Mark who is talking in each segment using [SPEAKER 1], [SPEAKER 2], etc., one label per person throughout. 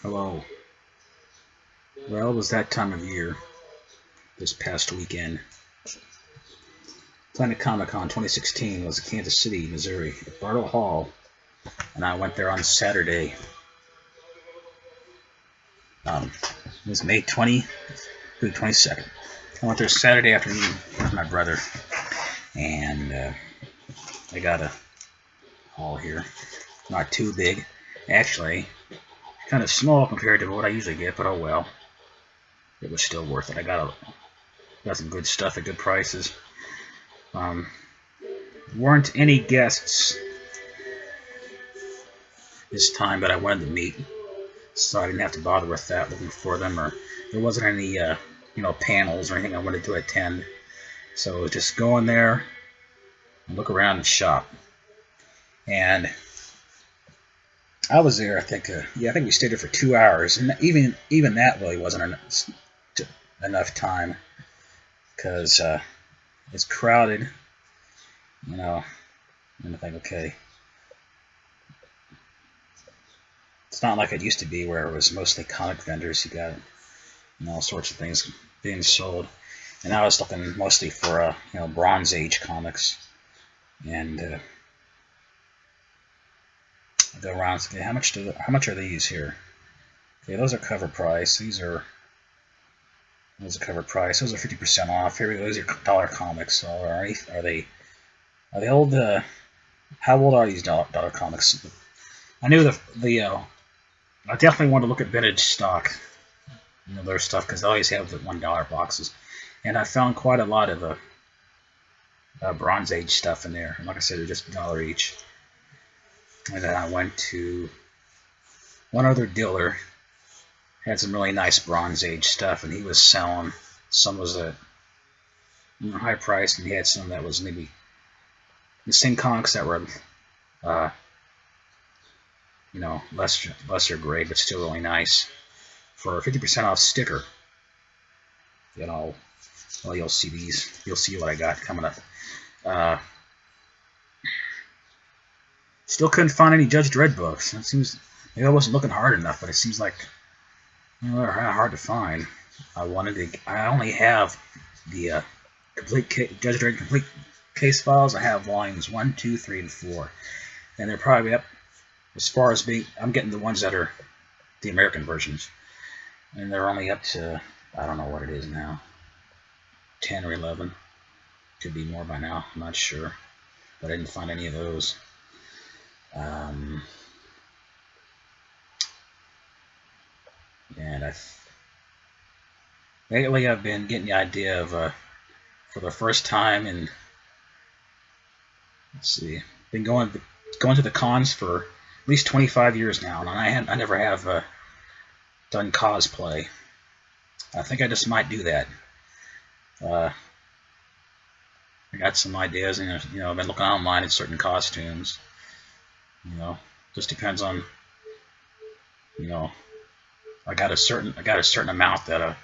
[SPEAKER 1] Hello. Well, it was that time of year this past weekend. Planet Comicon 2016 was in Kansas City, Missouri, at Bartle Hall, and I went there on Saturday. It was May 20 through 22nd. I went there Saturday afternoon with my brother, and I got a haul here. Not too big, actually, kind of small compared to what I usually get, but oh well. It was still worth it. I got some good stuff at good prices. Weren't any guests this time, but I wanted to meet, so I didn't have to bother with that looking for them, or there wasn't any panels or anything I wanted to attend. So it was just go in there and look around and shop. And I was there, I think we stayed there for 2 hours, and even that really wasn't enough time, because it's crowded, and I think, okay, it's not like it used to be where it was mostly comic vendors. You got all sorts of things being sold, and I was looking mostly for Bronze Age comics, and I go around and say, how much are these here? Okay, those are cover price. Those are cover price. Those are 50% off. Here we go. These are dollar comics. So are they old? How old are these dollar comics? I knew I definitely want to look at vintage stock, their stuff, because they always have the $1 boxes, and I found quite a lot of Bronze Age stuff in there. And like I said, they're just $1 each. And then I went to one other dealer, had some really nice Bronze Age stuff, and he was selling some was at high price, and he had some that was maybe the same comics that were lesser grade, but still really nice, for a 50% off sticker. Well, you'll see these. You'll see what I got coming up. Still couldn't find any Judge Dredd books. It seems maybe I wasn't looking hard enough, but it seems like they're hard to find. I only have the Judge Dredd complete case files. I have volumes 1, 2, 3, and 4, and they're probably up as far as I'm getting the ones that are the American versions, and they're only up to, I don't know what it is now, 10 or 11. Could be more by now. I'm not sure, but I didn't find any of those. And lately I've been getting the idea of, for the first time in, been going to the cons for at least 25 years now, and I never have done cosplay. I think I just might do that. I got some ideas, and I've been looking online at certain costumes. Just depends on, I got a certain amount that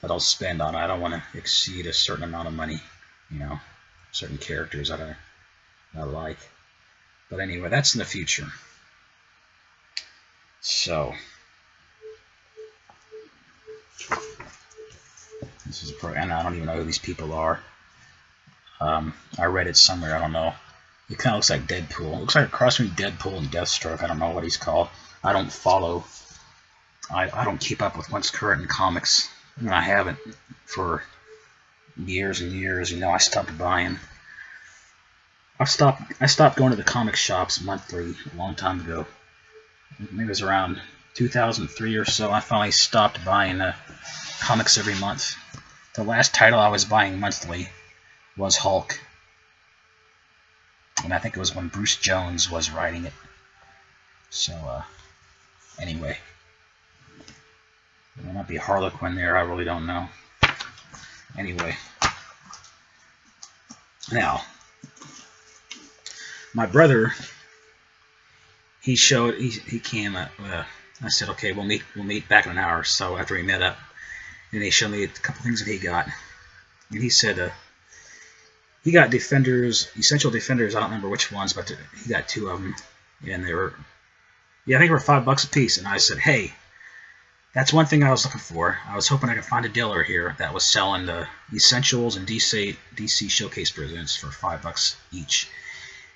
[SPEAKER 1] I'll spend on it. I don't want to exceed a certain amount of money, certain characters that I like. But anyway, that's in the future. So this is and I don't even know who these people are. I read it somewhere. I don't know. It kind of looks like Deadpool. It looks like a cross between Deadpool and Deathstroke. I don't know what he's called. I don't follow. I don't keep up with what's current in comics. I haven't for years and years. I stopped buying. I stopped going to the comic shops monthly a long time ago. Maybe it was around 2003 or so. I finally stopped buying comics every month. The last title I was buying monthly was Hulk, and I think it was when Bruce Jones was writing it. So anyway, there might be Harlequin there. I really don't know. Anyway, now my brother, he came. I said, okay, we'll meet back in an hour or so after we met up, and he showed me a couple things that he got, and he said he got Essential Defenders. I don't remember which ones, but he got 2 of them, and they were, I think they were $5 a piece. And I said, hey, That's one thing I was looking for. I was hoping I could find a dealer here that was selling the Essentials and DC Showcase presents for $5 each.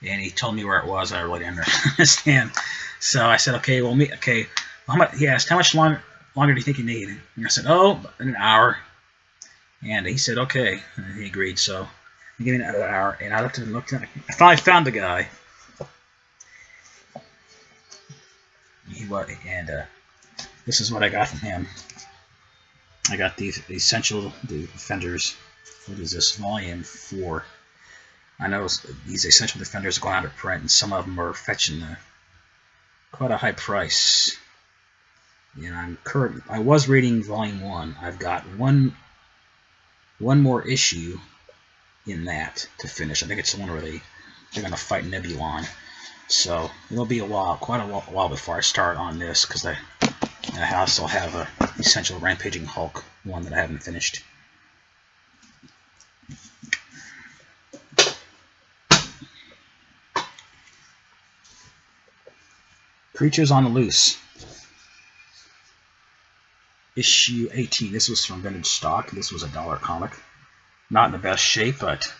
[SPEAKER 1] And he told me where it was. I really didn't understand. So I said, okay, well, he asked, how much longer do you think you need? And I said, oh, an hour. And he said, okay. And he agreed. So he gave me another hour. And I looked at it. I finally found the guy. This is what I got from him. I got the Essential Defenders. What is this? Volume 4. I know these Essential Defenders are going out of print, and some of them are fetching quite a high price. And I was reading Volume 1. I've got one more issue in that to finish. I think it's the one where they're going to fight Nebulon. So it'll be quite a while before I start on this, because I also have a Essential Rampaging Hulk one that I haven't finished. Creatures on the Loose. Issue 18. This was from vintage stock. This was a $1 comic. Not in the best shape, but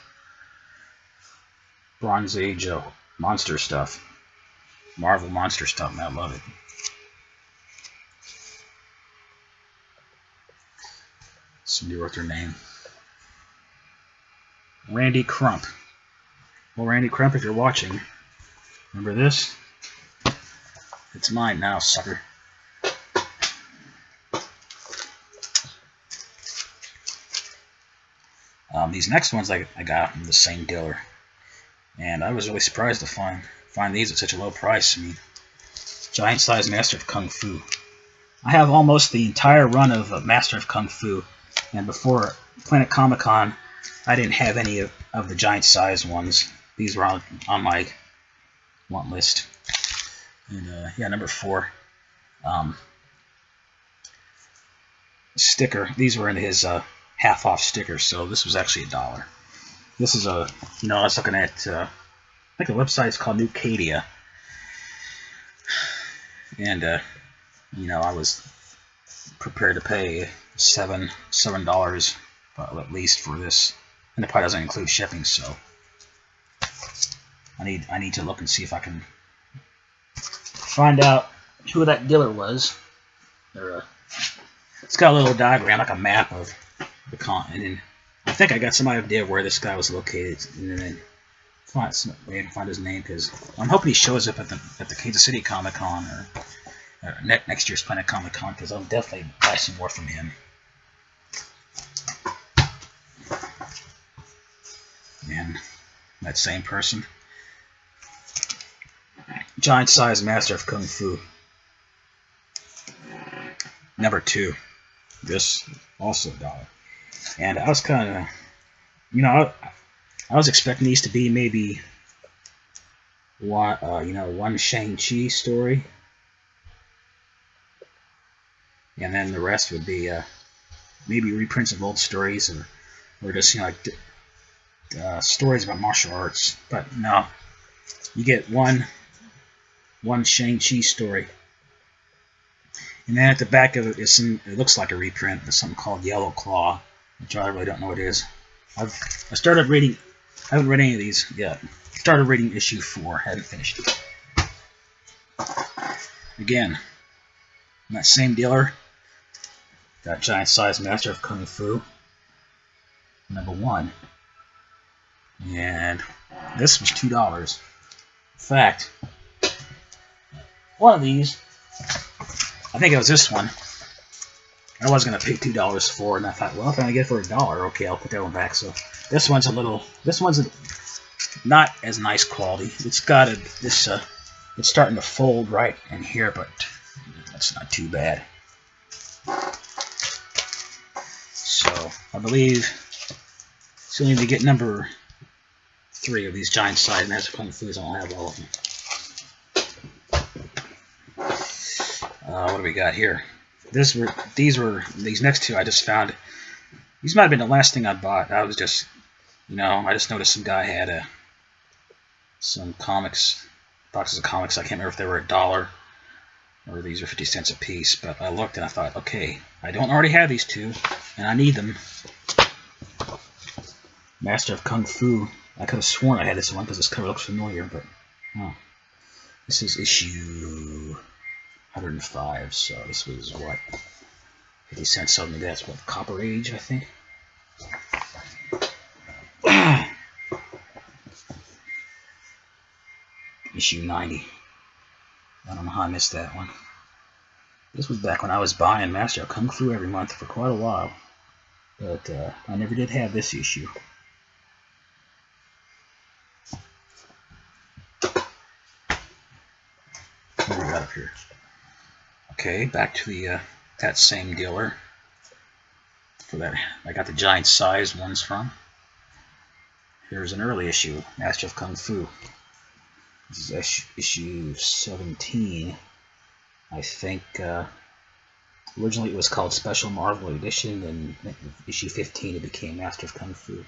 [SPEAKER 1] Bronze Age monster stuff. Marvel monster stuff, and I love it. Somebody wrote their name. Randy Crump. Well, Randy Crump, if you're watching, remember this? It's mine now, sucker. These next ones I got from the same dealer, and I was really surprised to find these at such a low price. I mean, Giant Size Master of Kung Fu. I have almost the entire run of Master of Kung Fu, and before Planet Comicon, I didn't have any of the giant size ones. These were on my want list. And yeah, number 4. Sticker. These were in his half-off stickers, so this was actually $1. This is I was looking at, I think the website is called Nucadia. And, I was prepared to pay $7 at least for this. And it probably doesn't include shipping, so I need to look and see if I can find out who that dealer was. It's got a little diagram, like a map of the continent, and I think I got some idea where this guy was located, and then find his name, because I'm hoping he shows up at the Kansas City Comic Con or next year's Planet Comicon, because I'll definitely buy some more from him. And that same person, Giant Size Master of Kung Fu, number 2. This also $1. And I was kind of, I was expecting these to be maybe one Shang-Chi story, and then the rest would be maybe reprints of old stories, or just stories about martial arts. But no, you get one Shang-Chi story. And then at the back of it, it looks like a reprint. There's something called Yellow Claw, which I really don't know what it is. I started reading. I haven't read any of these yet. Started reading issue 4. Haven't finished it. Again, that same dealer. Got Giant Size Master of Kung Fu, number 1. And this was $2. In fact, one of these, I think it was this one, I was going to pay $2 for, and I thought, well, if I get it for $1, okay, I'll put that one back. So this one's not as nice quality. It's got it's starting to fold right in here, but that's not too bad. So I believe still need to get number 3 of these Giant Size Master Kung Fu's. I don't have all of them. What do we got here? These next 2 I just found. These might have been the last thing I bought. I was just, I just noticed some guy had some boxes of comics. I can't remember if they were $1 or these are 50 cents a piece. But I looked and I thought, okay, I don't already have these two, and I need them. Master of Kung Fu. I could have sworn I had this one because this cover looks familiar, but oh. This is issue 105, so this was what? 50 cents, so maybe that's what? Copper Age, I think? Issue 90. I don't know how I missed that one. This was back when I was buying Master of Kung Fu every month for quite a while. But I never did have this issue. What do we got up here? Okay, back to the that same dealer. For that, I got the giant size ones from. Here's an early issue, Master of Kung Fu. This is issue 17. I think originally it was called Special Marvel Edition, and issue 15 it became Master of Kung Fu.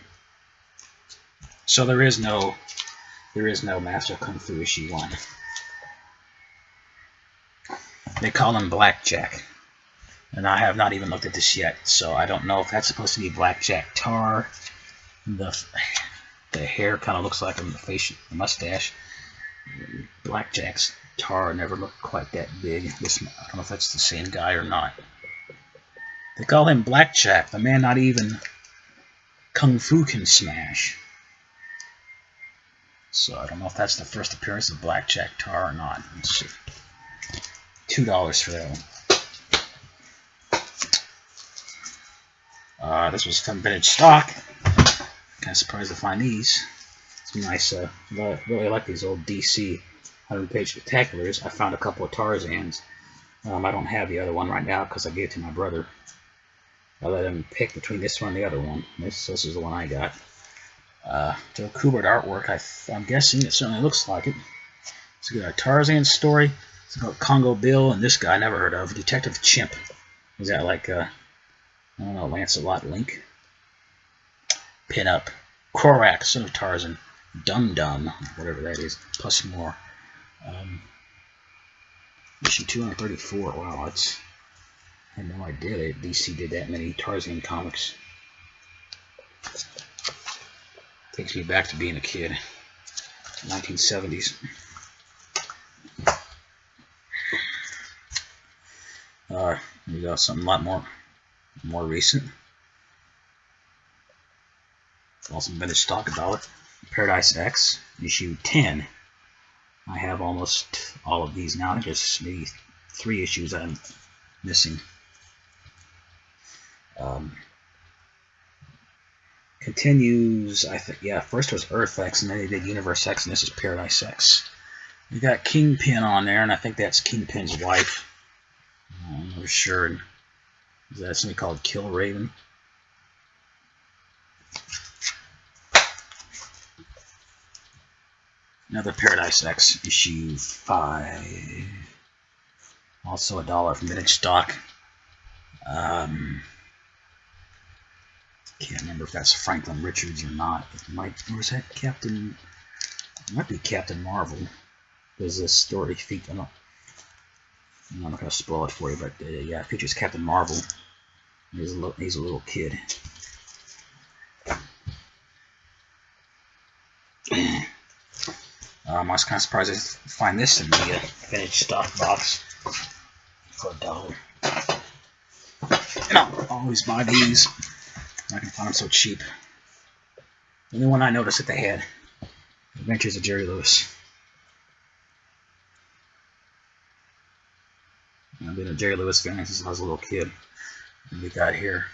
[SPEAKER 1] So there is no Master of Kung Fu issue 1. They call him Blackjack, and I have not even looked at this yet, so I don't know if that's supposed to be Blackjack Tar. The hair kind of looks like him, the mustache. Blackjack's Tar never looked quite that big. I don't know if that's the same guy or not. They call him Blackjack, the man not even Kung Fu can smash. So I don't know if that's the first appearance of Blackjack Tar or not. Let's see. $2 for that one. This was from vintage stock. Kind of surprised to find these. It's nice. Really like these old DC 100-page spectaculars. I found a couple of Tarzans. I don't have the other one right now because I gave it to my brother. I let him pick between this one and the other one. This is the one I got. Joe Kubert artwork. I'm guessing it certainly looks like it. It's got a Tarzan story. It's about Congo Bill and this guy I never heard of, Detective Chimp. Is that like I don't know, Lancelot Link? Pinup. Korak, son of Tarzan. Dum Dum, whatever that is, plus more. Issue 234. Wow, I had no idea that DC did that many Tarzan comics. Takes me back to being a kid. 1970s. We got something a lot more recent. Also vintage stock about it. Paradise X, issue 10. I have almost all of these now. I think there's maybe 3 issues I'm missing. Continues, I think, yeah, first was Earth X, and then they did Universe X, and this is Paradise X. We got Kingpin on there, and I think that's Kingpin's wife. I'm not sure. Is that something called Kill Raven? Another Paradise X, issue 5. Also $1 from vintage stock. Can't remember if that's Franklin Richards or not. It might, or is that Captain? It might be Captain Marvel. There's this story feature. I'm not going to spoil it for you, but yeah, it features Captain Marvel. He's a little kid. I was kind of surprised to find this in the vintage stock box for $1. And I'll always buy these. I can find them so cheap. The only one I noticed that they had, Adventures of Jerry Lewis. I've been a Jerry Lewis fan since I was a little kid. And we got here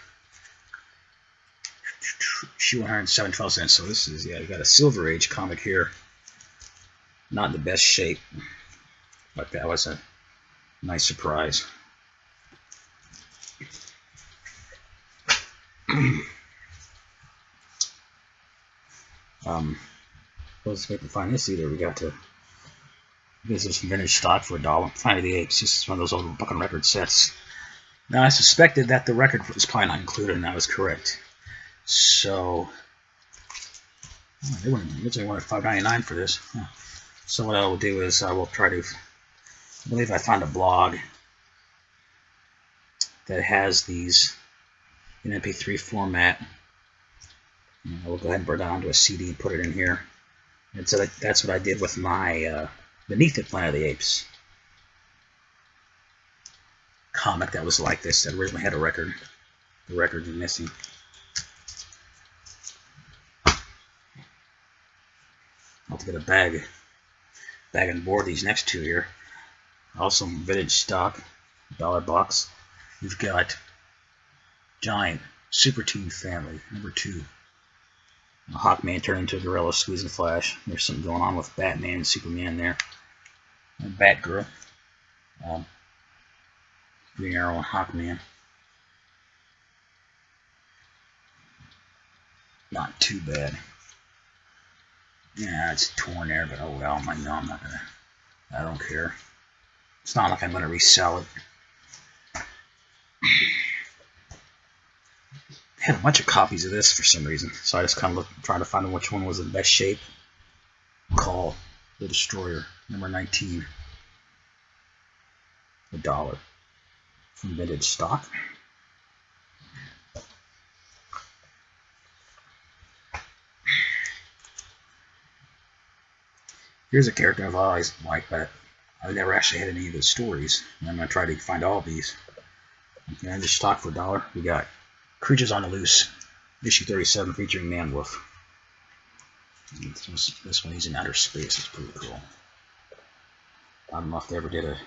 [SPEAKER 1] issue 107, 12 cents. So this is, yeah, we got a Silver Age comic here. Not in the best shape, but that was a nice surprise. Wasn't able to find this either. We got to visit some vintage stock for $1. Planet of the Apes. This is one of those old fucking record sets. Now I suspected that the record was probably not included, and I was correct. So they originally wanted $5.99 for this. So what I will do is I will try to I believe I found a blog that has these in MP3 format. We'll go ahead and burn it onto a CD and put it in here. And so that's what I did with my Beneath It Planet of the Apes comic that was like this, that originally had a record. The record's missing. I'll have to get a bag and board these next two here. Also vintage stock, $1 box. We've got Giant Super Team Family, #2. Hawkman turned into a gorilla, squeezing Flash. There's something going on with Batman and Superman there. And Batgirl. Green Arrow and Hawkman. Not too bad. Yeah, it's torn there, but oh well, I'm not gonna. I don't care. It's not like I'm gonna resell it. I had a bunch of copies of this for some reason, so I just kind of tried to find which one was in the best shape. Call the Destroyer, #19. $1 from vintage stock. Here's a character I've always liked, but I've never actually had any of the stories. And I'm going to try to find all of these. And just stock for $1. We got Creatures on the Loose, issue 37, featuring Man Wolf. This one, he's in outer space. It's pretty cool. I don't know if they ever did a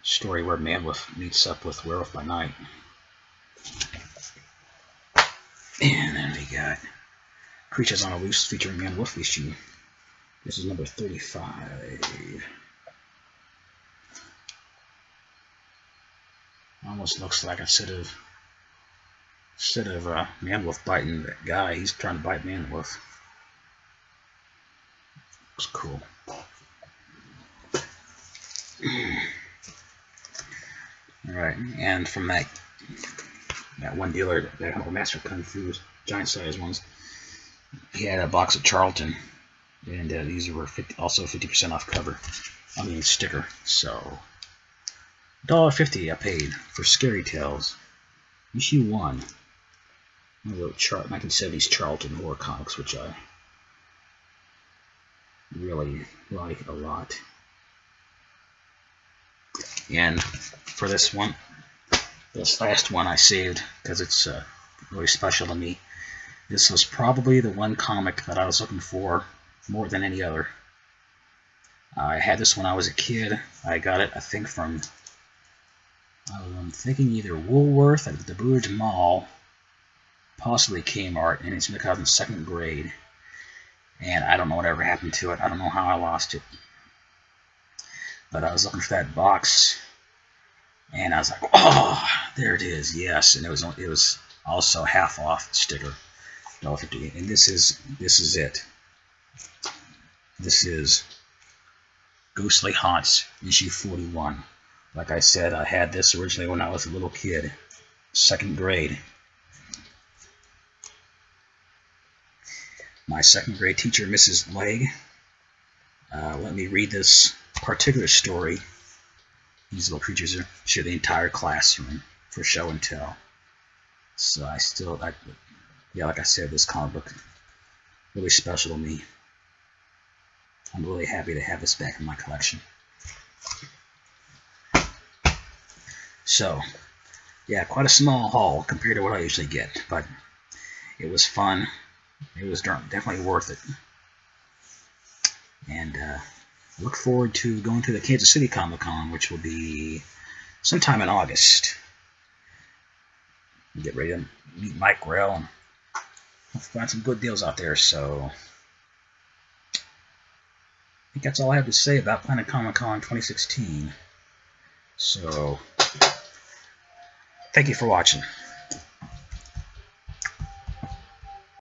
[SPEAKER 1] story where Man Wolf meets up with Werewolf by Night. And then we got Creatures on the Loose, featuring Man Wolf issue. This is number 35. Almost looks like instead of Man Wolf biting that guy, he's trying to bite Man Wolf. Looks cool. Alright, and from that one dealer that had Master Kung Fu's giant size ones, he had a box of Charlton, and these were also 50% off cover. I mean sticker. So $1.50 I paid for Scary Tales, issue 1. I wrote 1970s Charlton horror comics, which I really like a lot. And for this one, this last one I saved because it's really special to me. This was probably the one comic that I was looking for more than any other. I had this when I was a kid. I got it, I think, from I'm thinking either Woolworth at the Burge Mall, possibly Kmart, and it's because in 2nd grade. And I don't know whatever happened to it. I don't know how I lost it. But I was looking for that box, and I was like, oh, there it is, yes. And it was also half off sticker, $1.50. And this is it. This is Ghostly Haunts, issue 41. Like I said, I had this originally when I was a little kid, 2nd grade. My 2nd grade teacher, Mrs. Legg, let me read this particular story. These little creatures are share the entire classroom for show and tell. So yeah, like I said, this comic book really special to me. I'm really happy to have this back in my collection. So, yeah, quite a small haul compared to what I usually get, but it was fun. It was definitely worth it. And I look forward to going to the Kansas City Comicon, which will be sometime in August. Get ready to meet Mike Grail and find some good deals out there. So I think that's all I have to say about Planet Comicon 2016. So thank you for watching.